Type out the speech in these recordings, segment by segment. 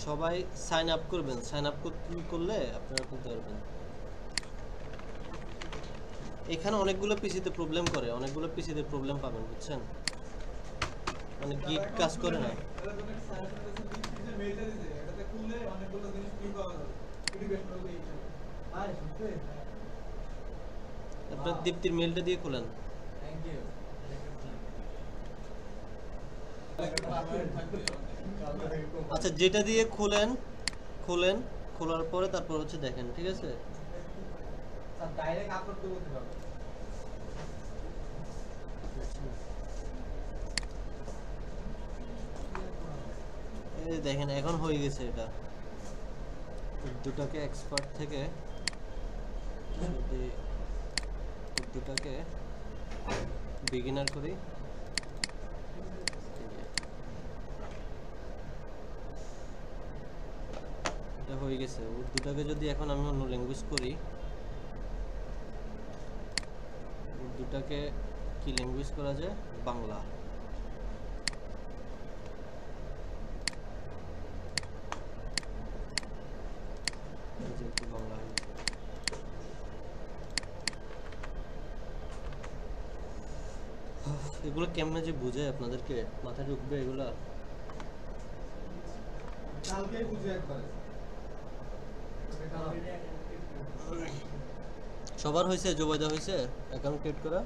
সবাই sign up করবেন, sign up করলে আপনারা করতে পারবেন। এখানে অনেকগুলো পিসিতে প্রবলেম করে, অনেকগুলো পিসিতে প্রবলেম পাবেন, বুঝছেন? মানে গিট কাজ করে না। আপনার দীপ্তির মেলটা দিয়ে খোলেন। আচ্ছা, যেটা দিয়ে খোলেন খোলার পরে তারপর হচ্ছে দেখেন, ঠিক আছে? এই দেখেন এখন হয়ে গেছে। এটা দুটাকে এক্সপার্ট থেকে যদি দুটাকে বিগিনার করি, এটা হয়ে গেছে। উর্দুটাকে যদি এখন আমি অন্য ল্যাঙ্গুয়েজ করি, উর্দুটাকে কি ল্যাঙ্গুয়েজ করা যায়? বাংলা। বাংলা এগুলো কেমনে যে বুঝে আপনাদেরকে মাথায় ঢুকবে এগুলা? সবার হয়েছে? জোবাইদা হয়েছে অ্যাকাউন্ট ক্রিয়েট করা?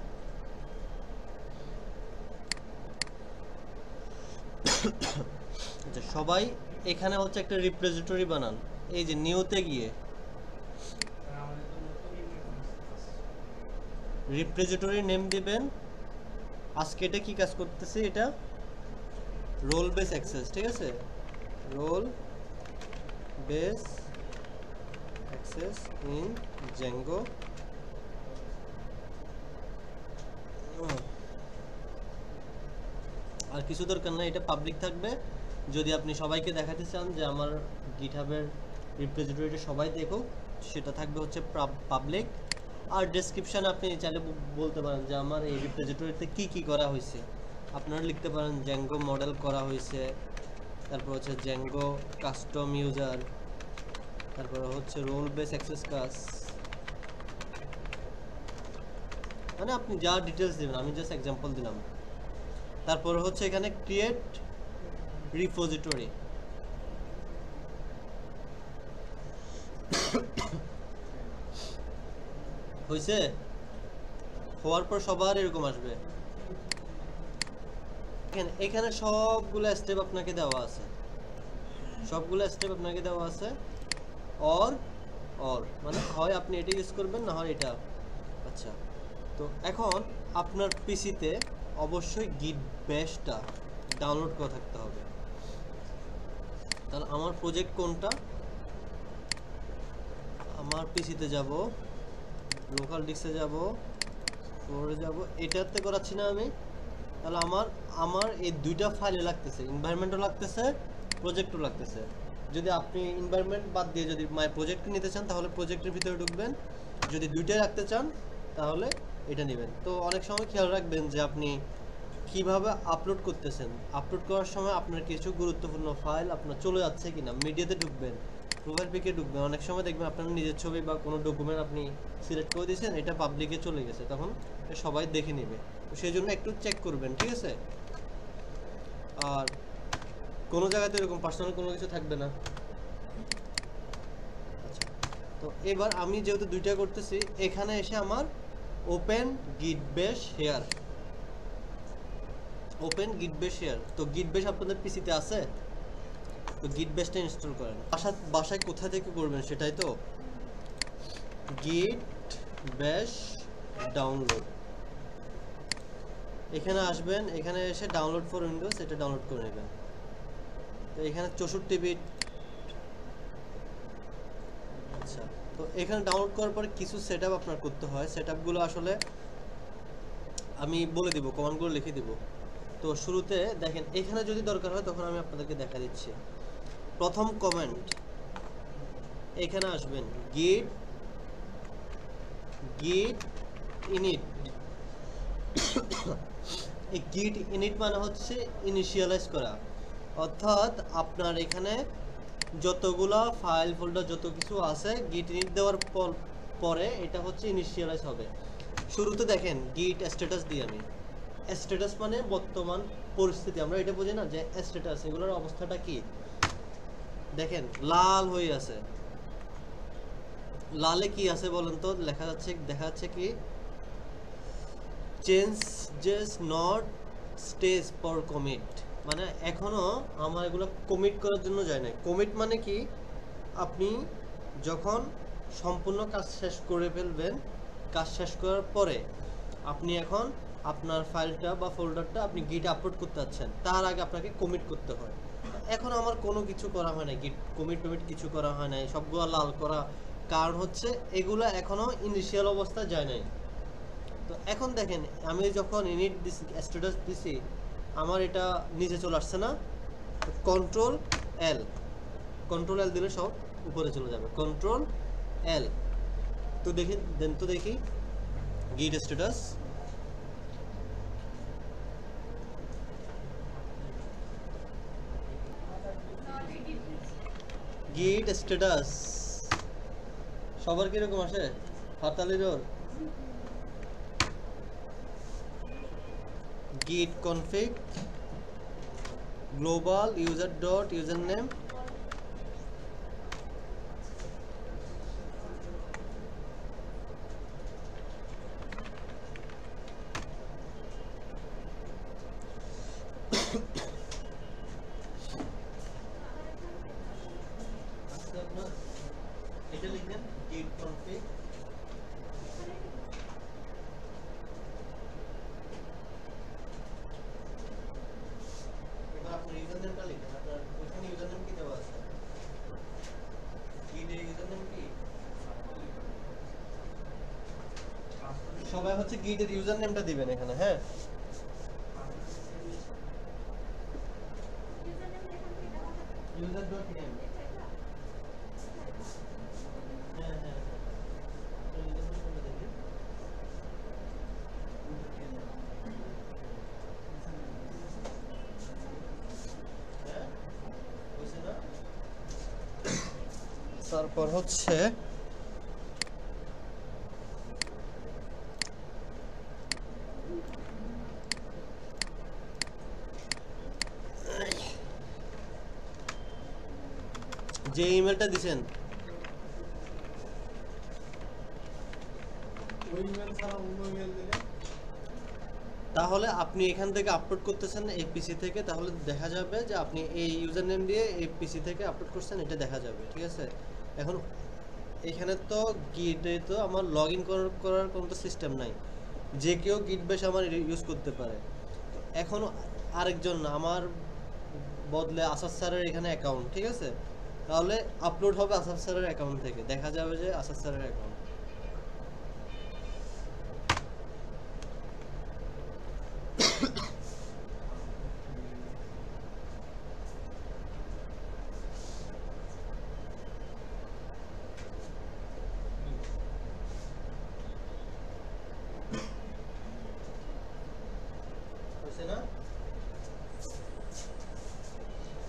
আচ্ছা, সবাই এখানে হচ্ছে একটা রিপ্রেজেন্টেটিভ বানান। এই যে নিউতে গিয়ে রিপ্রেজেন্টেটিভ নেম দিবেন। আজকে এটা কি কাজ করতেছে? এটা রোল বেস অ্যাক্সেস, ঠিক আছে? Role base access in Django. আর কিছু দরকার নাই, এটা পাবলিক থাকবে। যদি আপনি সবাইকে দেখাতে চান যে আমার গিটহাবের রিপ্রেজেন্টেটিভ সবাই দেখুক, সেটা থাকবে হচ্ছে পাবলিক। আর ডেসক্রিপশানে আপনি চাইলে বলতে পারেন যে আমার এই রিপ্রেজেন্টেটিভতে কি কি করা হয়েছে। আপনারা লিখতে পারেন জ্যাঙ্গো মডেল করা হয়েছে, তারপর হচ্ছে জ্যাঙ্গো কাস্টম ইউজার, তারপর হচ্ছে রোল বেস অ্যাক্সেস ক্লাস, মানে আপনি যা ডিটেলস দেবেন, আমি জাস্ট এক্সাম্পল দিলাম। তারপর হচ্ছে এখানে ক্রিয়েট রিপোজিটরি। হয়েছে? হওয়ার পর সবার এরকম আসবে। এখানে সবগুলো স্টেপ আপনাকে দেওয়া আছে, সবগুলো স্টেপ আপনাকে দেওয়া আছে। অর মানে হয় আপনি এটা ইউজ করবেন, না হয় এটা। আচ্ছা, তো এখন আপনার পিসিতে অবশ্যই গিট ব্যাশটা ডাউনলোড করা থাকতে হবে। তাহলে আমার প্রজেক্ট কোনটা? আমার পিসিতে যাব, লোকাল ডিস্কে যাব, ফ্লোরে যাব, এটাতে করাচ্ছি না আমি। তাহলে আমার এই দুইটা ফাইলে লাগতেছে, এনভায়রনমেন্টও লাগতেছে, প্রজেক্টও লাগতেছে। যদি আপনি এনভায়রনমেন্ট বাদ দিয়ে যদি মাই প্রজেক্ট নিতে চান, তাহলে প্রজেক্টের ভিতরে ঢুকবেন। যদি দুইটাই রাখতে চান তাহলে এটা নেবেন। তো অনেক সময় খেয়াল রাখবেন যে আপনি কিভাবে আপলোড করতেছেন। আপলোড করার সময় আপনার কিছু গুরুত্বপূর্ণ ফাইল আপনার চলে যাচ্ছে কিনা, মিডিয়াতে ঢুকবেন, প্রোফাইল পিকে ঢুকবেন। অনেক সময় দেখবেন আপনার নিজের ছবি বা কোনো ডকুমেন্ট আপনি সিলেক্ট করে দিয়েছেন, এটা পাবলিকে চলে গেছে, তখন সবাই দেখে নেবে। তো সেই জন্য একটু চেক করবেন, ঠিক আছে? আর কোনো জায়গাতে এরকম পার্সোনাল কোনো কিছু থাকবে না। আচ্ছা, তো এবার আমি যেহেতু দুইটা করতেছি, এখানে এসে আমার ওপেন গিট বেশ হেয়ার, ওপেন গিট বেশ হেয়ার। তো গিট বেশ আপনাদের পিসিতে আছে, তো গিট বেশটা ইনস্টল করেন। বাসায় কোথা থেকে করবেন সেটাই তো। গিট বেশ ডাউনলোড, এখানে আসবেন, এখানে এসে ডাউনলোড ফর উইন্ডোজ এটা ডাউনলোড করে নেবেন। তো এখানে 64 বিট। আচ্ছা, তো এখানে ডাউনলোড করার পরে কিছু সেটআপ আপনার করতে হয়। সেটআপগুলো আসলে আমি বলে দিব, কমান্ডগুলো লিখে দিব। তো শুরুতে দেখেন, এখানে যদি দরকার হয় তখন আমি আপনাদেরকে দেখা দিচ্ছি। প্রথম কমান্ড, এখানে আসবেন git init। এই git init মানে হচ্ছে ইনিশিয়ালাইজ করা, অর্থাৎ আপনার এখানে যতগুলা ফাইল ফোল্ডার যত কিছু আছে গিট ইনিট দেওয়ার পরে এটা হচ্ছে ইনিশিয়ালাইজ হবে। শুরুতে দেখেন গিট স্ট্যাটাস দিই আমি। স্ট্যাটাস মানে বর্তমান পরিস্থিতি, আমরা এটা বুঝি না যে স্ট্যাটাস এগুলোর অবস্থাটা কি। দেখেন লাল হয়ে আছে, লালে কি আছে বলেন তো? লেখা যাচ্ছে, দেখা যাচ্ছে কি changes not stage for commit, মানে এখনো আমার এগুলো কমিট করার জন্য যায় না। কমিট মানে কি, আপনি যখন সম্পূর্ণ কাজ শেষ করে ফেলবেন, কাজ শেষ করার পরে আপনি এখন আপনার ফাইলটা বা ফোল্ডারটা আপনি গিট আপলোড করতে যাচ্ছেন, তার আগে আপনাকে কমিট করতে হয়। এখন আমার কোনো কিছু করা হয় না, গিট কমিট কিছু করা হয় নাই, সবগুলো লাল করা, কারণ হচ্ছে এগুলো এখনো ইনিশিয়াল অবস্থা যায় নাই। তো এখন দেখেন আমি যখন ইনিট দিছি, স্ট্যাটাস দিছি, আমার এটা নিচে চলে আসছে না? কন্ট্রোল এল দিলে সব উপরে চলে যাবে। কন্ট্রোল এল, তো দেখি দেন, তো দেখি গিট স্ট্যাটাস। গিট স্ট্যাটাস সবার কিরকম আসে? হাতালির git config global user dot username এটা লিখেন git config ইউজারনেমটা লিখেন। আপনার ওইখানে ইউজারনেম কি দেওয়া আছে? গিটের ইউজারনেম কি? সবাই হচ্ছে গিটের ইউজারনেমটা দিবেন এখানে। হ্যাঁ, ইউজার ডট নেম। হ্যাঁ হ্যাঁ তারপর হচ্ছে যে ইমেলটা দিবেন ওই ইমেল ছাড়া অন্য ইমেল দিলে, তাহলে আপনি এখান থেকে আপলোড করতেছেন এই পিসি থেকে, তাহলে দেখা যাবে যে আপনি এই ইউজার নেম দিয়ে এই পিসি থেকে আপলোড করছেন, এটা দেখা যাবে। ঠিক আছে, এখন এখানে তো গিটে তো আমার লগ ইন করার কোনো তো সিস্টেম নাই, যে কেউ গিট বেশ আমার ইউজ করতে পারে। তো এখন আরেকজন আমার বদলে আসাদ স্যারের এখানে অ্যাকাউন্ট, ঠিক আছে, তাহলে আপলোড হবে আসাদ স্যারের অ্যাকাউন্ট থেকে, দেখা যাবে যে আসাদ স্যারের অ্যাকাউন্ট।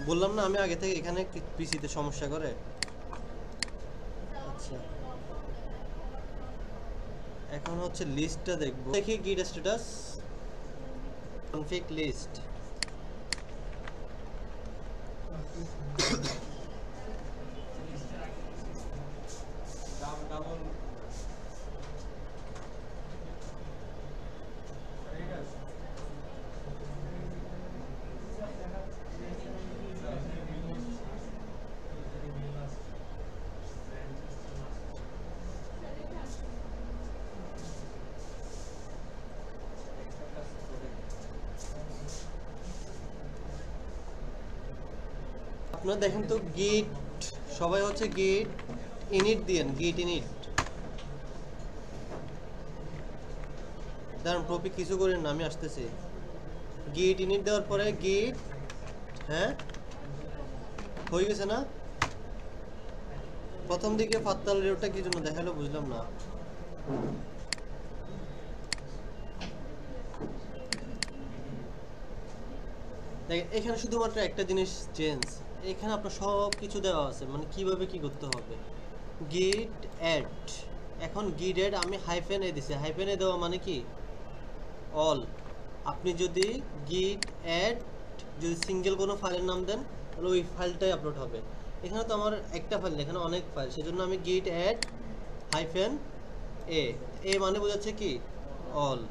বললাম না আমি আগে থেকে এখানে পিসিতে সমস্যা করে। আচ্ছা, এখন হচ্ছে লিস্টটা দেখবো, দেখি গিট স্ট্যাটাস কনফিগ লিস্ট। আপনারা দেখেন তো গিট, সবাই হচ্ছে গিট ইনিট দিয়েন, গিট ইনিট। দাঁড়ান টপিক কিছু করেন না, আমি আসতেছি। গিট ইনিট দেওয়ার পরে গিট, হ্যাঁ হয়ে গেছে না? প্রথম দিকে ফাত্তাল রেওটা কি জন্য দেখালো বুঝলাম না। দেখেন এখানে শুধুমাত্র একটা জিনিস চেঞ্জ, এখানে আপনার সব কিছু দেওয়া আছে, মানে কিভাবে কি করতে হবে। গিট অ্যাড, এখন গিট অ্যাড আমি হাইফেন এ দিছি, হাইফেন এ দেওয়া মানে কি অল। আপনি যদি গিট অ্যাড যদি সিঙ্গেল কোনো ফাইলের নাম দেন তাহলে ওই ফাইলটাই আপলোড হবে। এখানে তো আমার একটা ফাইল, এখানে অনেক ফাইল, সেজন্য আমি গিট অ্যাড হাইফেন এ, এ মানে বোঝাচ্ছে কি অল।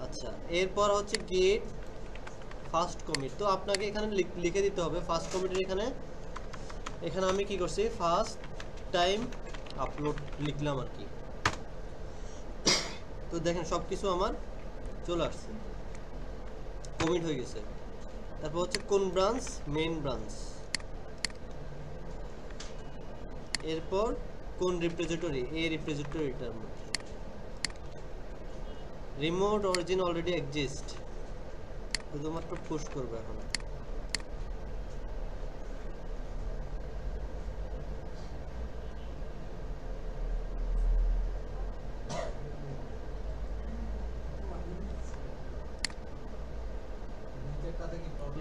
আচ্ছা, এরপর হচ্ছে গিট ফার্স্ট কমিট, তো আপনাকে এখানে লিখে দিতে হবে ফার্স্ট কমিটের এখানে, এখানে আমি কি করছি ফার্স্ট টাইম আপলোড লিখলাম আর কি। তো দেখেন সব কিছু আমার চলে আসছে, কমিট হয়ে গেছে। তারপর হচ্ছে কোন ব্রাঞ্চ, মেইন ব্রাঞ্চ। এরপর কোন রিপোজিটরি, এই রিপোজিটরিটার মধ্যে। রিমোট অরিজিন অলরেডি এক্সিস্ট, শুধুমাত্র পুশ করবে এখন।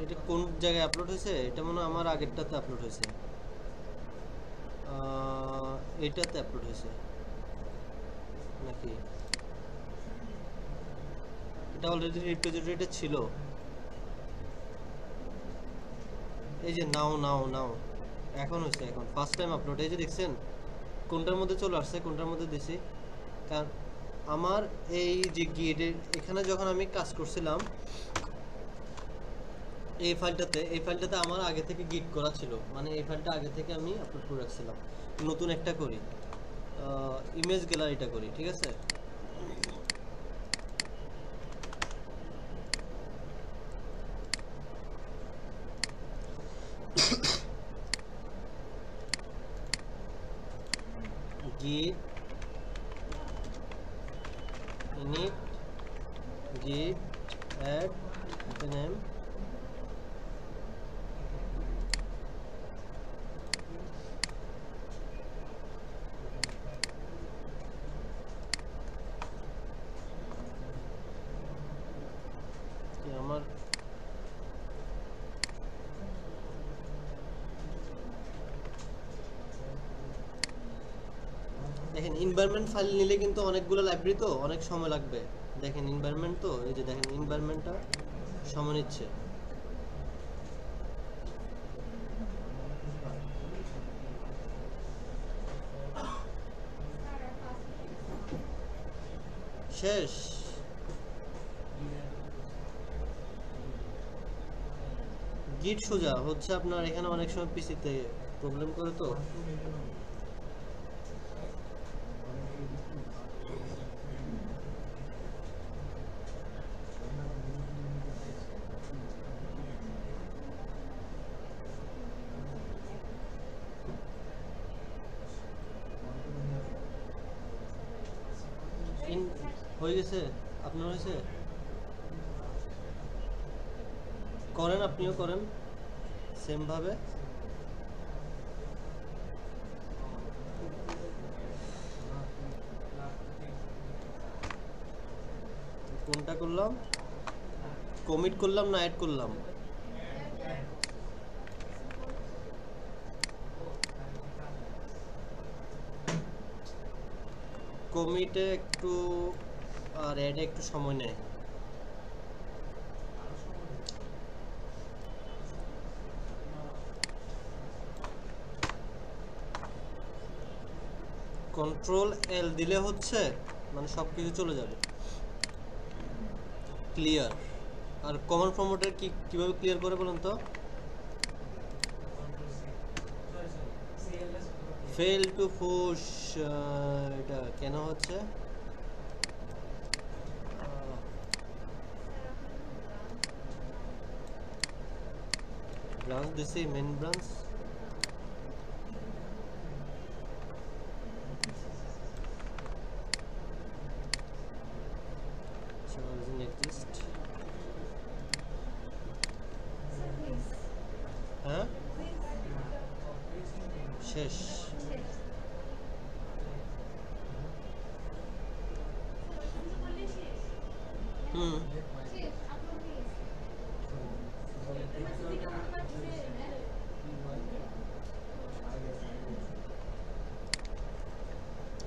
এটা কোন জায়গায় আপলোড হয়েছে, এটা মনে হয় আমার আগেরটাতে আপলোড হয়েছে, এটাতে আপলোড হয়েছে নাকি, এটা অলরেডি রিপোজিটরিতে ছিল। এই যে নাও নাও নাও, এখন হয়েছে, এখন ফার্স্ট টাইম আপলোড, এই যে দেখছেন কোনটার মধ্যে চলে আসছে, কোনটার মধ্যে দিছি। কারণ আমার এই যে গিটের এখানে যখন আমি কাজ করছিলাম এই ফাইলটাতে আমার আগে থেকে গিট করা ছিল, মানে এই ফাইলটা আগে থেকে আমি আপলোড করে রাখছিলাম। নতুন একটা করি, ইমেজ গ্যালারিটা করি, ঠিক আছে। git init git add name, আমার দেখেন এনভায়রনমেন্ট ফাইল নিলে কিন্তু অনেকগুলো লাইব্রেরি, তো অনেক সময় লাগবে। দেখেন এনভায়রনমেন্ট, তো এই যে দেখেন এনভায়রনমেন্টটা সময় নিচ্ছে। শেষ, গিট সোজা হচ্ছে আপনার এখানে অনেক সময় পিসিতে প্রবলেম করে, তো হয়ে গেছে, আপনার হয়েছে, করেন, আপনিও করেন সেম ভাবে। কোনটা করলাম, কমিট করলাম না অ্যাড করলাম, কমিটে একটু আর অ্যাডে একটু সময় নেয়। কন্ট্রোল এল দিলে হচ্ছে মানে সব কিছু চলে যাবে ক্লিয়ার। আর কমন ফরম্যাটের কিভাবে ক্লিয়ার করে বলুন তো, ফেল টু পুশ, এটা কেন হচ্ছে, ব্রাঞ্চ দিছি, মেন ব্রাঞ্চ, হ্যাঁ শেষ। হুম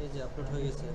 এই যে আপলোড হয়ে গেছে।